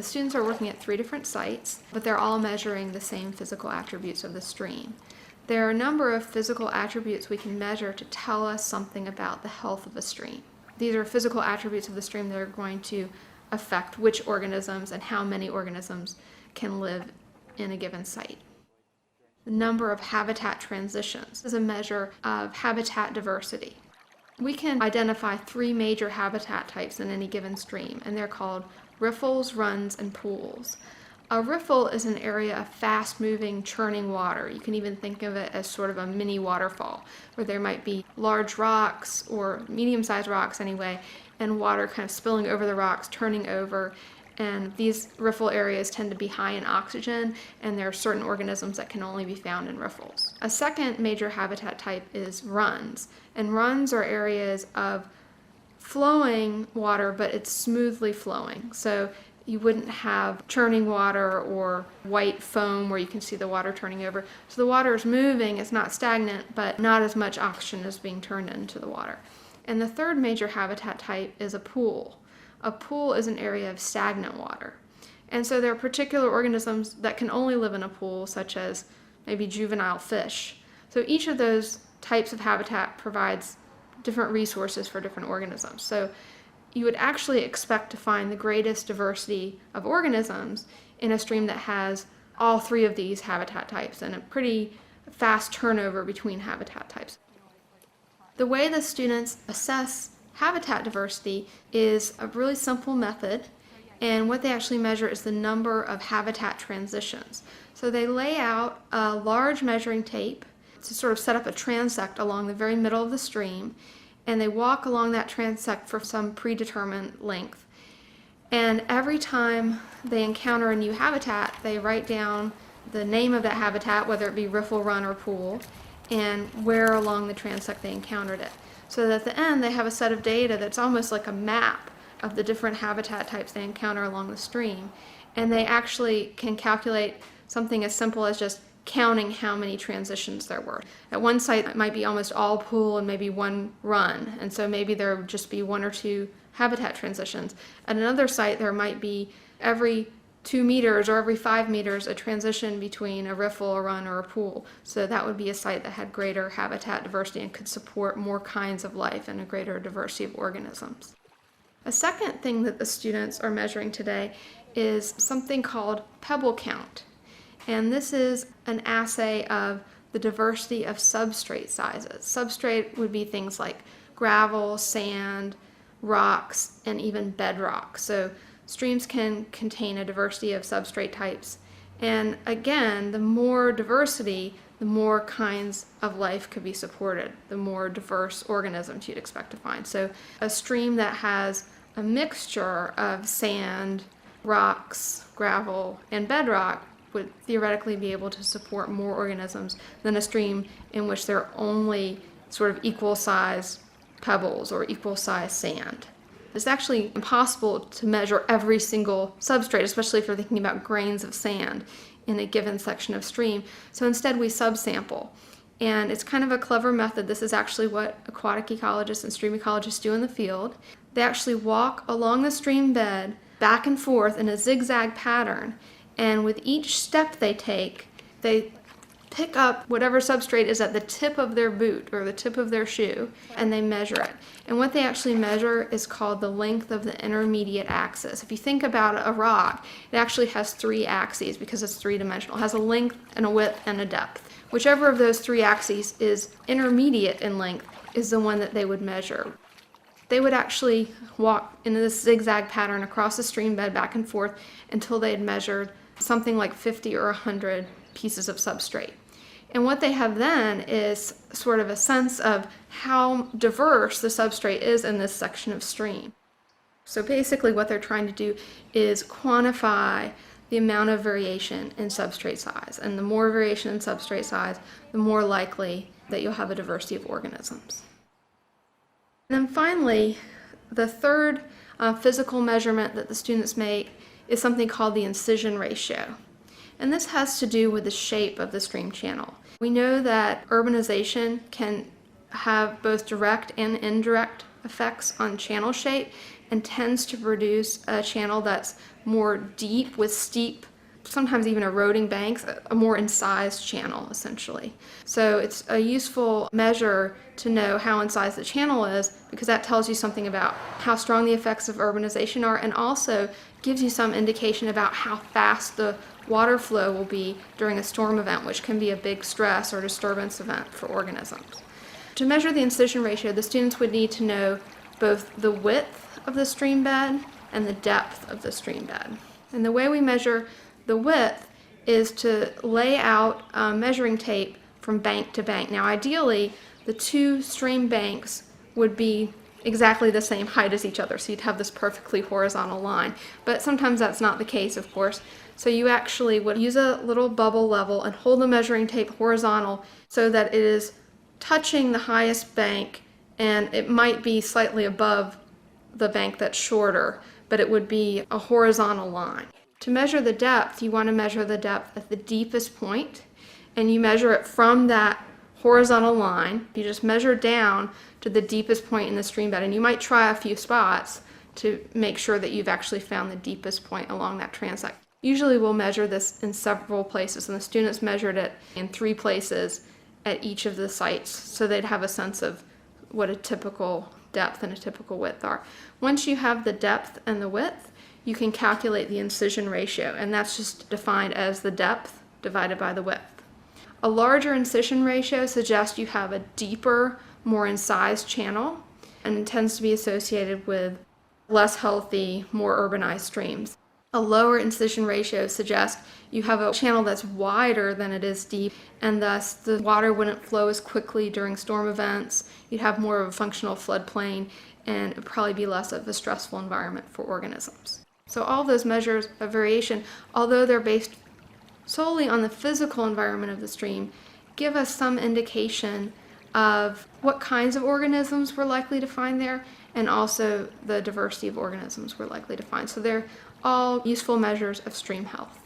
The students are working at 3 different sites, but they're all measuring the same physical attributes of the stream. There are a number of physical attributes we can measure to tell us something about the health of a stream. These are physical attributes of the stream that are going to affect which organisms and how many organisms can live in a given site. The number of habitat transitions is a measure of habitat diversity. We can identify 3 major habitat types in any given stream, and they're called riffles, runs, and pools. A riffle is an area of fast-moving, churning water. You can even think of it as sort of a mini waterfall, where there might be large rocks, or medium-sized rocks anyway, and water kind of spilling over the rocks, turning over. And these riffle areas tend to be high in oxygen, and there are certain organisms that can only be found in riffles. A second major habitat type is runs, and runs are areas of flowing water, but it's smoothly flowing. So you wouldn't have churning water or white foam where you can see the water turning over. So the water is moving, it's not stagnant, but not as much oxygen is being turned into the water. And the third major habitat type is a pool. A pool is an area of stagnant water. And so there are particular organisms that can only live in a pool, such as maybe juvenile fish. So each of those types of habitat provides different resources for different organisms. So you would actually expect to find the greatest diversity of organisms in a stream that has all 3 of these habitat types and a pretty fast turnover between habitat types. The way the students assess habitat diversity is a really simple method, and what they actually measure is the number of habitat transitions. So they lay out a large measuring tape to sort of set up a transect along the very middle of the stream, and they walk along that transect for some predetermined length. And every time they encounter a new habitat, they write down the name of that habitat, whether it be riffle, run, or pool, and where along the transect they encountered it. So that at the end, they have a set of data that's almost like a map of the different habitat types they encounter along the stream. And they actually can calculate something as simple as just counting how many transitions there were. At one site, it might be almost all pool and maybe 1 run, and so maybe there would just be 1 or 2 habitat transitions. At another site, there might be every 2 meters or every 5 meters a transition between a riffle, a run, or a pool. So that would be a site that had greater habitat diversity and could support more kinds of life and a greater diversity of organisms. A second thing that the students are measuring today is something called pebble count. And this is an assay of the diversity of substrate sizes. Substrate would be things like gravel, sand, rocks, and even bedrock. So streams can contain a diversity of substrate types. And again, the more diversity, the more kinds of life could be supported, the more diverse organisms you'd expect to find. So a stream that has a mixture of sand, rocks, gravel, and bedrock would theoretically be able to support more organisms than a stream in which there are only sort of equal size pebbles or equal size sand. It's actually impossible to measure every single substrate, especially if you're thinking about grains of sand in a given section of stream. So instead we subsample. And it's kind of a clever method. This is actually what aquatic ecologists and stream ecologists do in the field. They actually walk along the stream bed back and forth in a zigzag pattern. And with each step they take, they pick up whatever substrate is at the tip of their boot or the tip of their shoe, and they measure it. And what they actually measure is called the length of the intermediate axis. If you think about a rock, it actually has 3 axes because it's 3-dimensional. It has a length and a width and a depth. Whichever of those 3 axes is intermediate in length is the one that they would measure. They would actually walk in this zigzag pattern across the stream bed back and forth until they had measured something like 50 or 100 pieces of substrate. And what they have then is sort of a sense of how diverse the substrate is in this section of stream. So basically what they're trying to do is quantify the amount of variation in substrate size. And the more variation in substrate size, the more likely that you'll have a diversity of organisms. And then finally, the third physical measurement that the students make is something called the incision ratio. And this has to do with the shape of the stream channel. We know that urbanization can have both direct and indirect effects on channel shape, and tends to produce a channel that's more deep with steep, sometimes even eroding banks, a more incised channel essentially. So it's a useful measure to know how incised the channel is, because that tells you something about how strong the effects of urbanization are, and also gives you some indication about how fast the water flow will be during a storm event, which can be a big stress or disturbance event for organisms. To measure the incision ratio, the students would need to know both the width of the stream bed and the depth of the stream bed. And the way we measure the width is to lay out measuring tape from bank to bank. Now ideally, the two stream banks would be exactly the same height as each other, so you'd have this perfectly horizontal line. But sometimes that's not the case, of course. So you actually would use a little bubble level and hold the measuring tape horizontal so that it is touching the highest bank, and it might be slightly above the bank that's shorter, but it would be a horizontal line. To measure the depth, you want to measure the depth at the deepest point, and you measure it from that horizontal line. You just measure down to the deepest point in the stream bed, and you might try a few spots to make sure that you've actually found the deepest point along that transect. Usually we'll measure this in several places, and the students measured it in 3 places at each of the sites, so they'd have a sense of what a typical depth and a typical width are. Once you have the depth and the width, you can calculate the incision ratio, and that's just defined as the depth divided by the width. A larger incision ratio suggests you have a deeper, more incised channel, and it tends to be associated with less healthy, more urbanized streams. A lower incision ratio suggests you have a channel that's wider than it is deep, and thus the water wouldn't flow as quickly during storm events. You'd have more of a functional floodplain, and it would probably be less of a stressful environment for organisms. So all those measures of variation, although they're based solely on the physical environment of the stream, give us some indication of what kinds of organisms we're likely to find there, and also the diversity of organisms we're likely to find. So they're all useful measures of stream health.